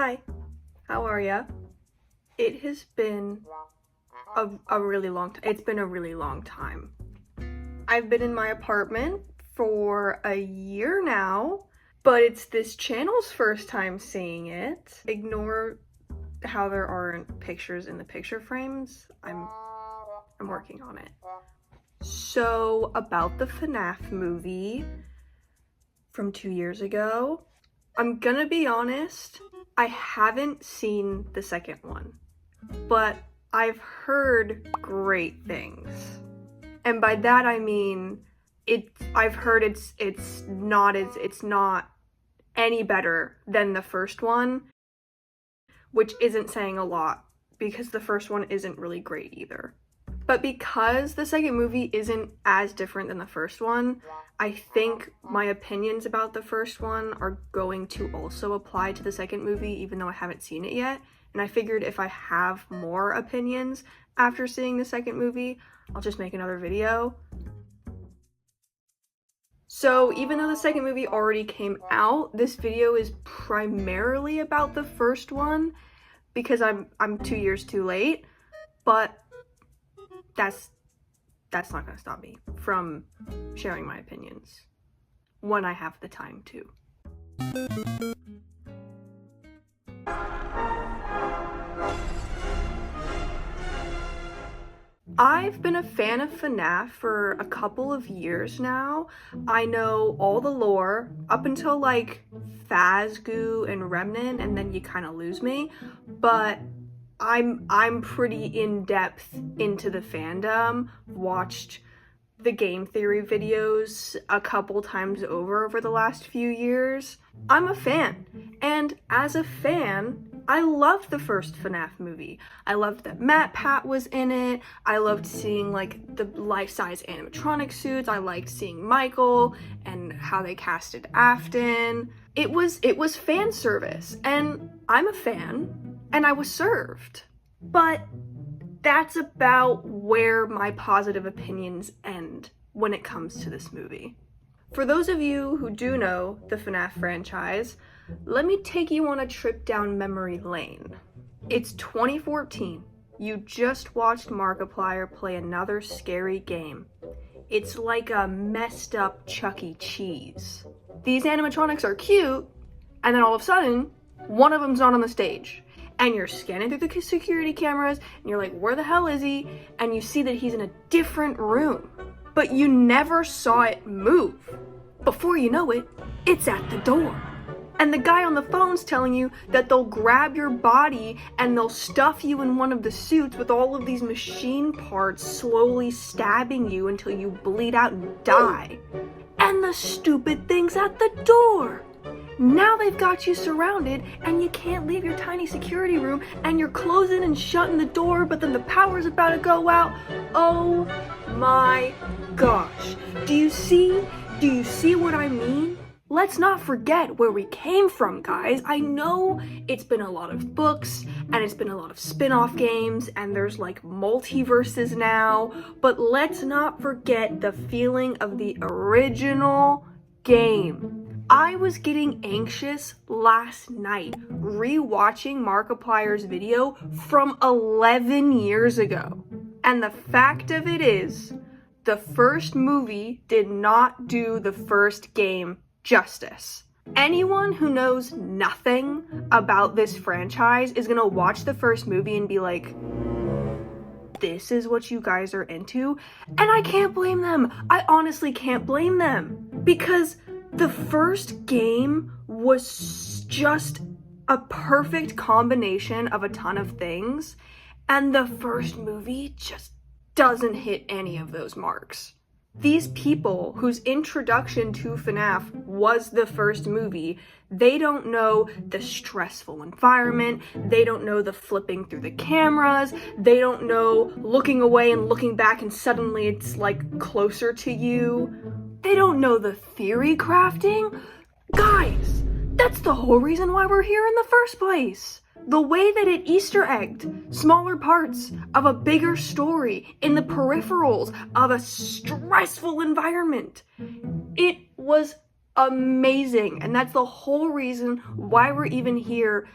Hi, how are ya? It has been a really long time. It's been a really long time. I've been in my apartment for a year now, but it's this channel's first time seeing it. Ignore how there aren't pictures in the picture frames. I'm working on it. So, about the FNAF movie from 2 years ago, I'm gonna be honest, I haven't seen the second one, but I've heard great things. And by that I mean I've heard it's not any better than the first one, which isn't saying a lot because the first one isn't really great either. But because the second movie isn't as different than the first one, I think my opinions about the first one are going to also apply to the second movie, even though I haven't seen it yet. And I figured if I have more opinions after seeing the second movie, I'll just make another video. So even though the second movie already came out, this video is primarily about the first one because I'm 2 years too late, but that's not gonna stop me from sharing my opinions when I have the time to. I've been a fan of FNAF for a couple of years now. I know all the lore up until like Fazgoo and Remnant, and then you kind of lose me, but I'm pretty in-depth into the fandom. Watched the game theory videos a couple times over the last few years. I'm a fan, and as a fan, I loved the first FNAF movie. I loved that MatPat was in it. I loved seeing like the life-size animatronic suits. I liked seeing Michael and how they casted Afton. It was fan service, and I'm a fan. And I was served. But that's about where my positive opinions end when it comes to this movie. For those of you who do know the FNAF franchise, let me take you on a trip down memory lane. It's 2014. You just watched Markiplier play another scary game. It's like a messed up Chuck E. Cheese. These animatronics are cute, and then all of a sudden, one of them's not on the stage. And you're scanning through the security cameras, and you're like, where the hell is he? And you see that he's in a different room. But you never saw it move. Before you know it, it's at the door. And the guy on the phone's telling you that they'll grab your body and they'll stuff you in one of the suits with all of these machine parts slowly stabbing you until you bleed out and die. And the stupid thing's at the door. Now they've got you surrounded and you can't leave your tiny security room, and you're closing and shutting the door, but then the power's about to go out. Oh my gosh. Do you see what I mean? Let's not forget where we came from, guys. I know it's been a lot of books and it's been a lot of spin-off games and there's like multiverses now, but let's not forget the feeling of the original game. I was getting anxious last night rewatching Markiplier's video from 11 years ago. And the fact of it is, the first movie did not do the first game justice. Anyone who knows nothing about this franchise is gonna watch the first movie and be like, this is what you guys are into? And I can't blame them. I honestly can't blame them. Because the first game was just a perfect combination of a ton of things, and the first movie just doesn't hit any of those marks. These people whose introduction to FNAF was the first movie, they don't know the stressful environment, they don't know the flipping through the cameras, they don't know looking away and looking back and suddenly it's like closer to you. They don't know the theory crafting. Guys, that's the whole reason why we're here in the first place. The way that it Easter egged smaller parts of a bigger story in the peripherals of a stressful environment. It was amazing, and that's the whole reason why we're even here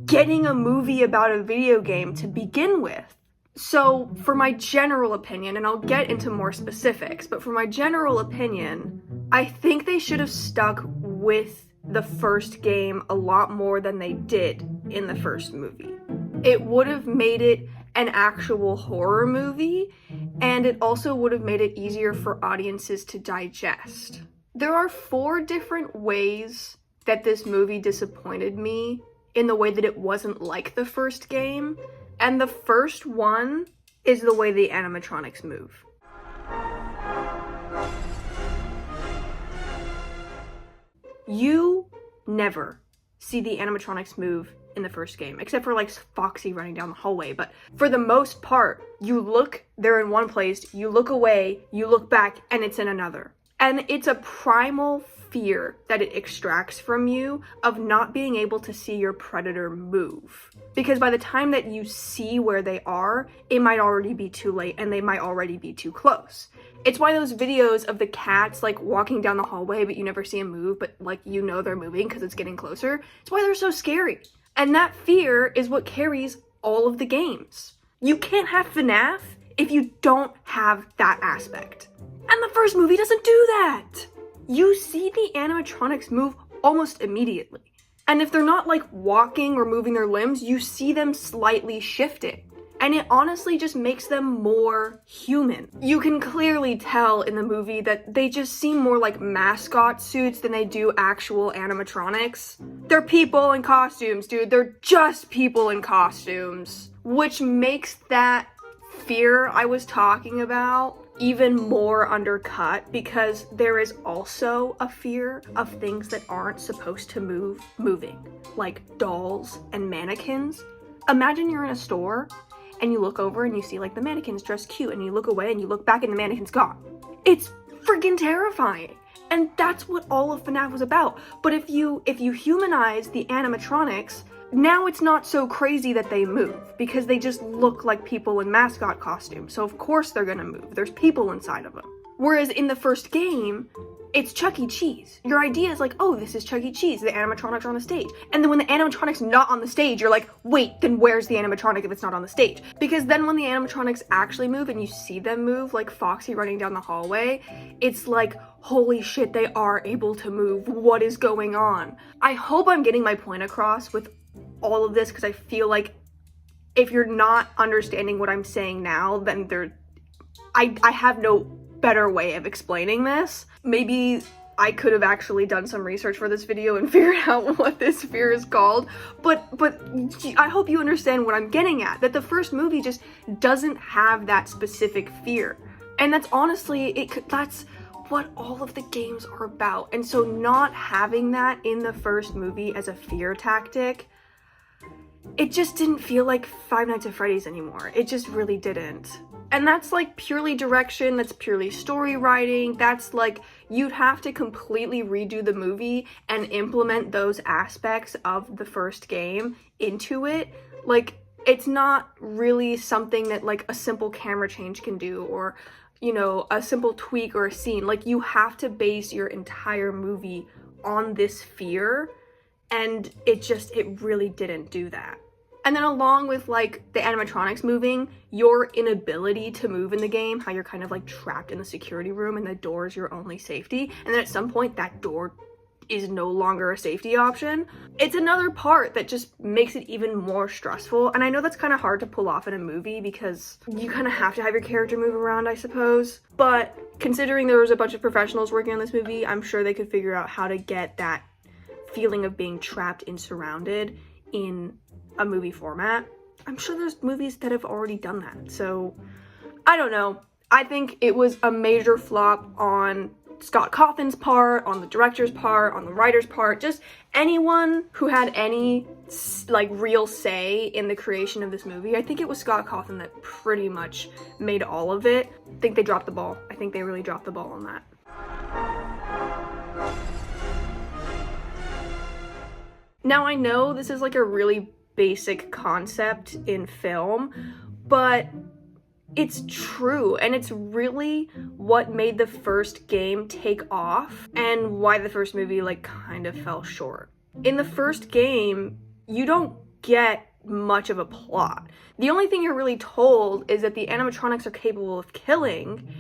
getting a movie about a video game to begin with. So for my general opinion, and I'll get into more specifics, but for my general opinion, I think they should have stuck with the first game a lot more than they did in the first movie. It would have made it an actual horror movie, and it also would have made it easier for audiences to digest. There are 4 different ways that this movie disappointed me in the way that it wasn't like the first game, and the first one is the way the animatronics move. You never see the animatronics move in the first game, except for like Foxy running down the hallway, but for the most part, you look, they're in one place, you look away, you look back, and it's in another. And it's a primal fear that it extracts from you of not being able to see your predator move. Because by the time that you see where they are, it might already be too late and they might already be too close. It's why those videos of the cats like walking down the hallway but you never see them move, but like you know they're moving because it's getting closer. It's why they're so scary. And that fear is what carries all of the games. You can't have FNAF if you don't have that aspect. And the first movie doesn't do that. You see the animatronics move almost immediately. And if they're not like walking or moving their limbs, you see them slightly shifting. And it honestly just makes them more human. You can clearly tell in the movie that they just seem more like mascot suits than they do actual animatronics. They're people in costumes, dude. They're just people in costumes. Which makes that fear I was talking about even more undercut, because there is also a fear of things that aren't supposed to move moving, like dolls and mannequins. Imagine you're in a store and you look over and you see like the mannequin's dressed cute, and you look away and you look back and the mannequin's gone. It's freaking terrifying. And that's what all of FNAF was about. But if you humanize the animatronics, now it's not so crazy that they move, because they just look like people in mascot costumes. So of course they're gonna move. There's people inside of them. Whereas in the first game, it's Chuck E. Cheese. Your idea is like, oh, this is Chuck E. Cheese. The animatronics are on the stage. And then when the animatronic's not on the stage, you're like, wait, then where's the animatronic if it's not on the stage? Because then when the animatronics actually move and you see them move, like Foxy running down the hallway, it's like, holy shit, they are able to move. What is going on? I hope I'm getting my point across with all of this, because I feel like if you're not understanding what I'm saying now, then I have no better way of explaining this. Maybe I could have actually done some research for this video and figured out what this fear is called, but I hope you understand what I'm getting at, that the first movie just doesn't have that specific fear. And that's honestly, that's what all of the games are about. And so not having that in the first movie as a fear tactic, it just didn't feel like Five Nights at Freddy's anymore. It just really didn't. And that's like purely direction, that's purely story writing, that's like, you'd have to completely redo the movie and implement those aspects of the first game into it. Like, it's not really something that like a simple camera change can do, or, you know, a simple tweak or a scene. Like, you have to base your entire movie on this fear, and it really didn't do that. And then along with like the animatronics moving, your inability to move in the game, how you're kind of like trapped in the security room and the door is your only safety, and then at some point that door is no longer a safety option. It's another part that just makes it even more stressful. And I know that's kind of hard to pull off in a movie because you kind of have to have your character move around, I suppose. But considering there was a bunch of professionals working on this movie, I'm sure they could figure out how to get that feeling of being trapped and surrounded in a movie format. I'm sure there's movies that have already done that. So I don't know. I think it was a major flop on Scott Cawthon's part, on the director's part, on the writer's part, just anyone who had any like real say in the creation of this movie. I think it was Scott Cawthon that pretty much made all of it. I think they dropped the ball. I think they really dropped the ball on that. Now I know this is like a really basic concept in film, but it's true, and it's really what made the first game take off and why the first movie like kind of fell short. In the first game, you don't get much of a plot. The only thing you're really told is that the animatronics are capable of killing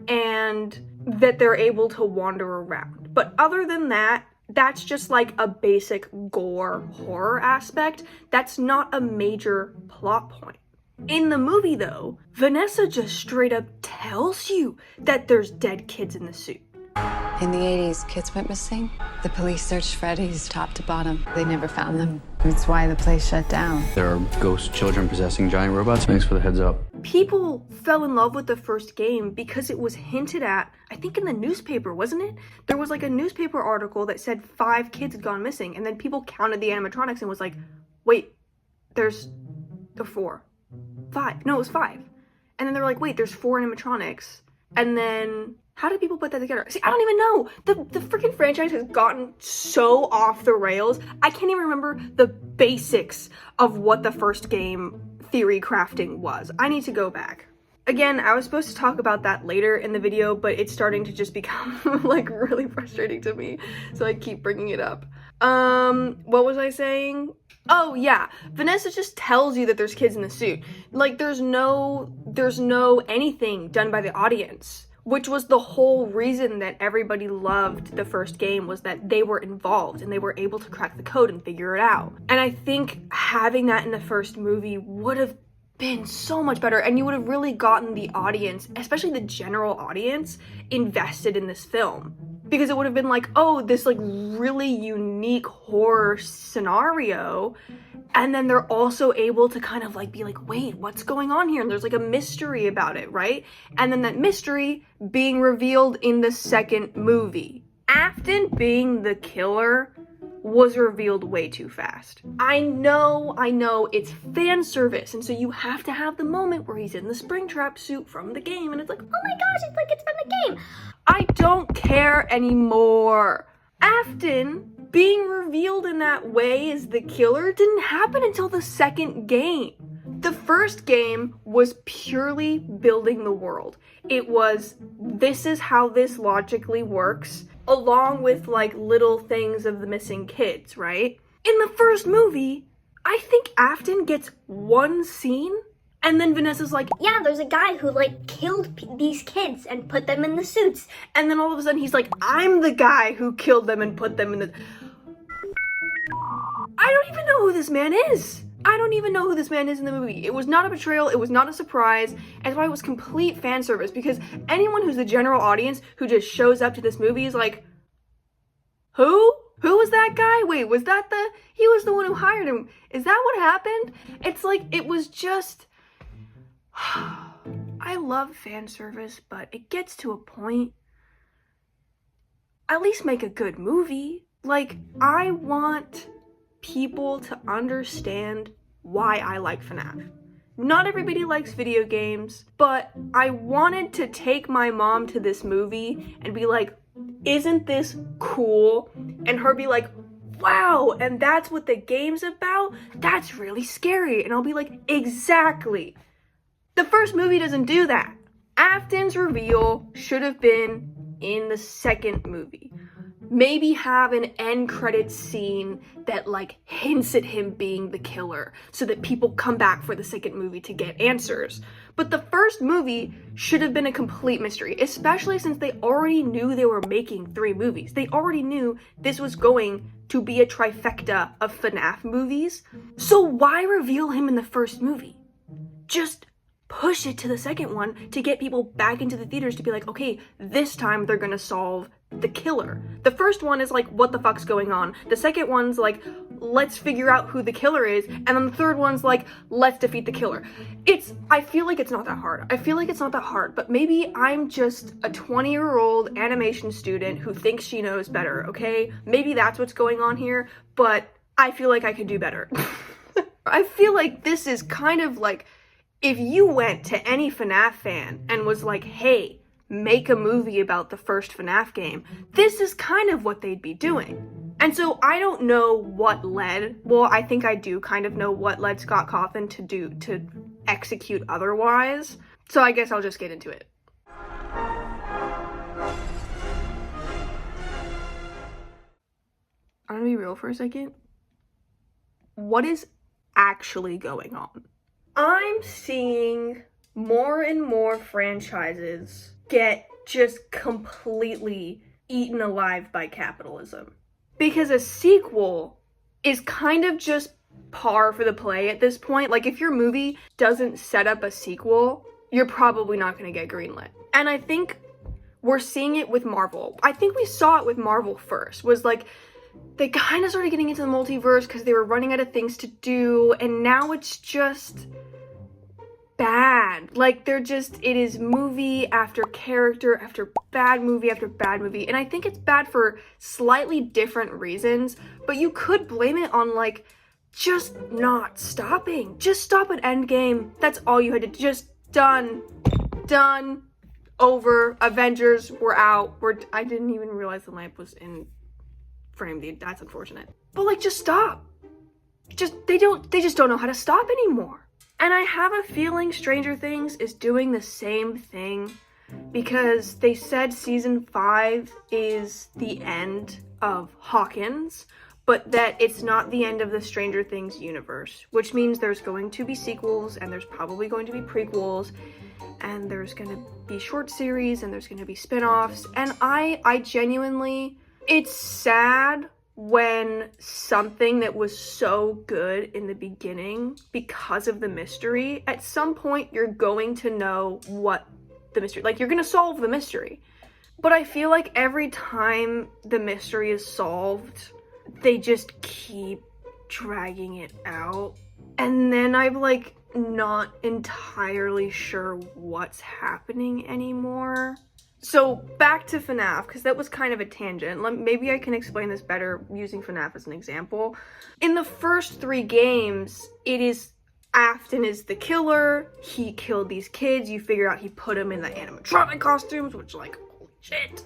and that they're able to wander around. But other than that, that's just like a basic gore horror aspect. That's not a major plot point. In the movie though, Vanessa just straight up tells you that there's dead kids in the suit. In the 80s, kids went missing. The police searched Freddy's top to bottom. They never found them. That's why the place shut down. There are ghost children possessing giant robots. Thanks for the heads up. People fell in love with the first game because it was hinted at, I think in the newspaper, wasn't it? There was like a newspaper article that said 5 kids had gone missing, and then people counted the animatronics and was like, wait, there's 4. 5. No, it was 5. And then they were like, wait, there's 4 animatronics. And then how did people put that together? See, I don't even know. The freaking franchise has gotten so off the rails. I can't even remember the basics of what the first game theory crafting was. I need to go back. Again, I was supposed to talk about that later in the video, but it's starting to just become like really frustrating to me, so I keep bringing it up. What was I saying? Oh yeah, Vanessa just tells you that there's kids in the suit. Like there's no anything done by the audience, which was the whole reason that everybody loved the first game, was that they were involved and they were able to crack the code and figure it out. And I think having that in the first movie would have been so much better, and you would have really gotten the audience, especially the general audience, invested in this film. Because it would have been like, oh, this like really unique horror scenario, and then they're also able to kind of like be like, wait, what's going on here? And there's like a mystery about it, right? And then that mystery being revealed in the second movie. Afton being the killer was revealed way too fast. I know, it's fan service, and so you have to have the moment where he's in the Springtrap suit from the game, and it's like, oh my gosh, it's like it's from the game. I don't care anymore. Afton being revealed in that way as the killer didn't happen until the second game. The first game was purely building the world. It was, this is how this logically works, along with like little things of the missing kids, right? In the first movie, I think Afton gets one scene, and then Vanessa's like, yeah, there's a guy who like killed these kids and put them in the suits. And then all of a sudden he's like, I'm the guy who killed them and put them in the... I don't even know who this man is. I don't even know who this man is in the movie. It was not a betrayal, it was not a surprise, and that's why it was complete fan service, because anyone who's the general audience who just shows up to this movie is like, who? Who was that guy? Wait, was that he was the one who hired him. Is that what happened? It's like, it was just, I love fan service, but it gets to a point. At least make a good movie. Like, I want people to understand why I like FNAF. Not everybody likes video games, but I wanted to take my mom to this movie and be like, isn't this cool? And her be like, wow, and that's what the game's about? That's really scary. And I'll be like, exactly. The first movie doesn't do that. Afton's reveal should have been in the second movie. Maybe have an end credits scene that like hints at him being the killer so that people come back for the second movie to get answers. But the first movie should have been a complete mystery, especially since they already knew they were making 3 movies. They already knew this was going to be a trifecta of FNAF movies. So why reveal him in the first movie? Just push it to the second one to get people back into the theaters to be like, okay, this time they're gonna solve the killer. The first one is like, what the fuck's going on? The second one's like, let's figure out who the killer is. And then the third one's like, let's defeat the killer. I feel like it's not that hard. But maybe I'm just a 20-year-old animation student who thinks she knows better, okay? Maybe that's what's going on here, but I feel like I could do better. I feel like this is kind of like, if you went to any FNAF fan and was like, hey, make a movie about the first FNAF game, this is kind of what they'd be doing. And so I don't know what led, well, I think I do kind of know what led Scott Cawthon to execute otherwise. So I guess I'll just get into it. I'm gonna be real for a second. What is actually going on. I'm seeing more and more franchises get just completely eaten alive by capitalism. Because a sequel is kind of just par for the play at this point. Like, if your movie doesn't set up a sequel, you're probably not going to get greenlit. And I think we're seeing it with Marvel. I think we saw it with Marvel first, was like, they kind of started getting into the multiverse because they were running out of things to do, and now it's just bad. Like, it is movie after character after bad movie after bad movie, and I think it's bad for slightly different reasons, but you could blame it on, like, just not stopping. Just stop at Endgame. That's all you had to, just done, over, Avengers, we're out, I didn't even realize the lamp was in frame, that's unfortunate. But, like, just stop. They just don't know how to stop anymore. And I have a feeling Stranger Things is doing the same thing, because they said season 5 is the end of Hawkins, but that it's not the end of the Stranger Things universe, which means there's going to be sequels, and there's probably going to be prequels, and there's going to be short series, and there's going to be spin-offs, and I genuinely, it's sad when something that was so good in the beginning, because of the mystery, at some point you're going to know what the mystery, like, you're going to solve the mystery. But I feel like every time the mystery is solved, they just keep dragging it out. And then I'm, like, not entirely sure what's happening anymore. So back to FNAF, because that was kind of a tangent. Maybe I can explain this better using FNAF as an example. In the first 3 games, it is Afton is the killer. He killed these kids. You figure out he put them in the animatronic costumes, which, like, holy shit.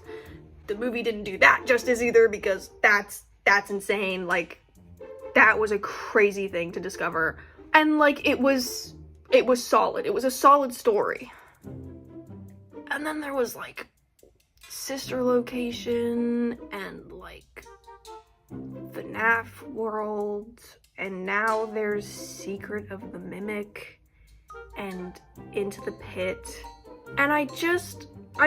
The movie didn't do that justice either, because that's insane. Like, that was a crazy thing to discover. And, like, it was solid. It was a solid story. And then there was, like, Sister Location and, like, FNAF World, and now there's Secret of the Mimic and Into the Pit. And I'm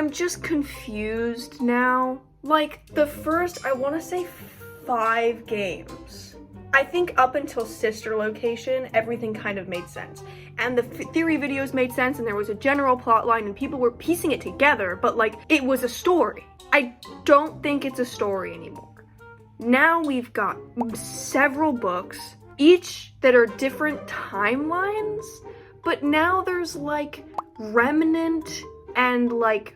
just confused now. Like, the first, I want to say 5 games, I think up until Sister Location, everything kind of made sense. And the theory videos made sense, and there was a general plot line, and people were piecing it together, but, like, it was a story. I don't think it's a story anymore. Now we've got several books, each that are different timelines, but now there's, like, Remnant and, like,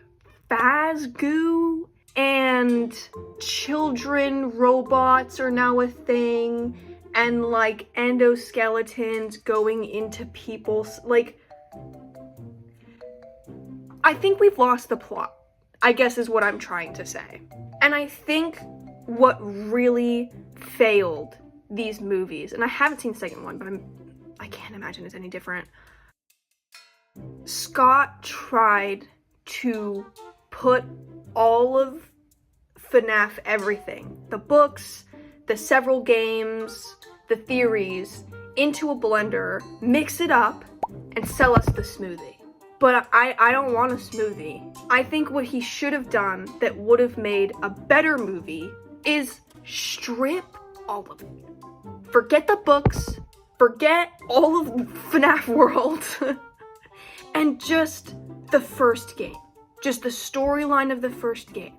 Fazgoo, and children robots are now a thing, and, like, endoskeletons going into people's, like, I think we've lost the plot, I guess is what I'm trying to say. And I think what really failed these movies, and I haven't seen the second one, but I can't imagine it's any different. Scott tried to put all of FNAF everything, the books, the several games, the theories, into a blender, mix it up, and sell us the smoothie. But I don't want a smoothie. I think what he should have done that would have made a better movie is strip all of it. Forget the books, forget all of FNAF World, and just the first game. Just the storyline of the first game.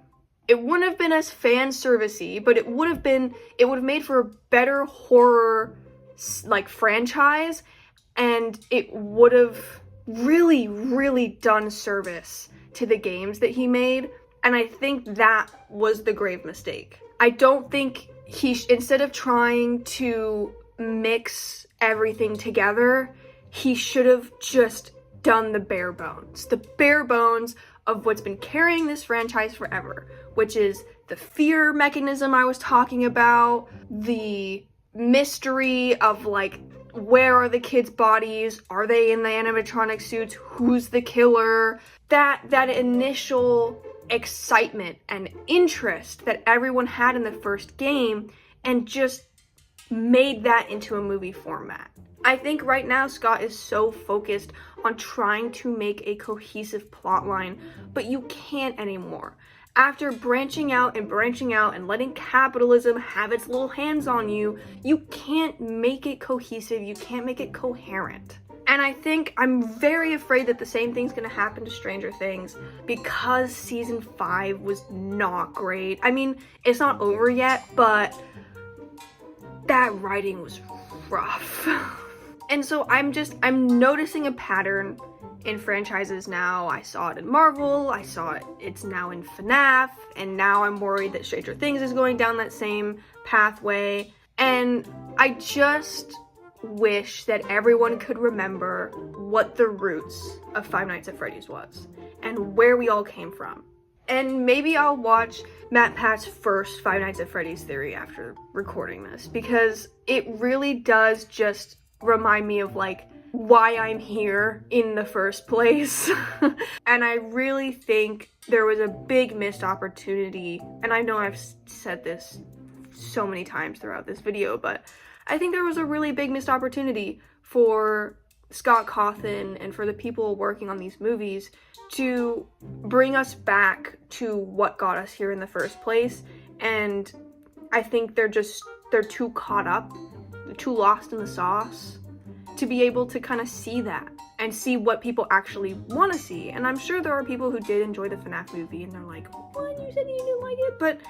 It wouldn't have been as fan servicey, but it would have made for a better horror, like, franchise, and it would have really, really done service to the games that he made, and I think that was the grave mistake. I don't think instead of trying to mix everything together, he should have just done the bare bones. The bare bones of what's been carrying this franchise forever, which is the fear mechanism I was talking about, the mystery of, like, where are the kids' bodies? Are they in the animatronic suits? Who's the killer? That initial excitement and interest that everyone had in the first game, and just made that into a movie format. I think right now Scott is so focused on trying to make a cohesive plotline, but you can't anymore. After branching out and letting capitalism have its little hands on you, you can't make it cohesive, you can't make it coherent. And I think I'm very afraid that the same thing's gonna happen to Stranger Things because season 5 was not great. I mean, it's not over yet, but that writing was rough. And so I'm noticing a pattern in franchises now. I saw it in Marvel, it's now in FNAF, and now I'm worried that Stranger Things is going down that same pathway. And I just wish that everyone could remember what the roots of Five Nights at Freddy's was and where we all came from. And maybe I'll watch Matt Pat's first Five Nights at Freddy's theory after recording this, because it really does just remind me of like why I'm here in the first place. And I really think there was a big missed opportunity, and I know I've said this so many times throughout this video, but I think there was a really big missed opportunity for Scott Cawthon and for the people working on these movies to bring us back to what got us here in the first place. And I think they're too caught up, too lost in the sauce to be able to kind of see that and see what people actually want to see. And I'm sure there are people who did enjoy the FNAF movie and they're like, what, you said you didn't like it? But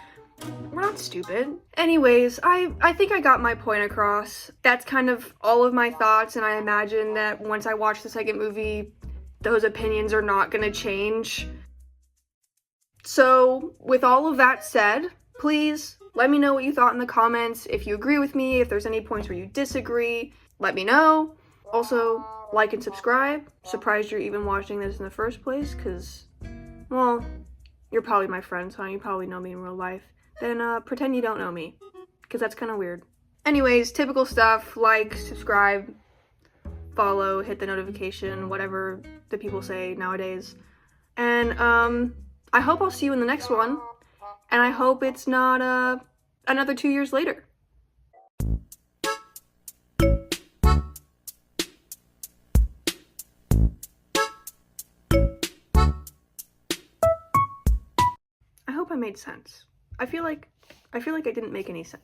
we're not stupid. Anyways, I think I got my point across. That's kind of all of my thoughts, and I imagine that once I watch the second movie, those opinions are not gonna change. So, with all of that said, please let me know what you thought in the comments. If you agree with me, if there's any points where you disagree, let me know. Also, like and subscribe. Surprised you're even watching this in the first place, because, well, you're probably my friend, so you probably know me in real life. Then pretend you don't know me, because that's kind of weird. Anyways, typical stuff, like, subscribe, follow, hit the notification, whatever the people say nowadays. And I hope I'll see you in the next one, and I hope it's not another 2 years later. I hope I made sense. I feel like I didn't make any sense.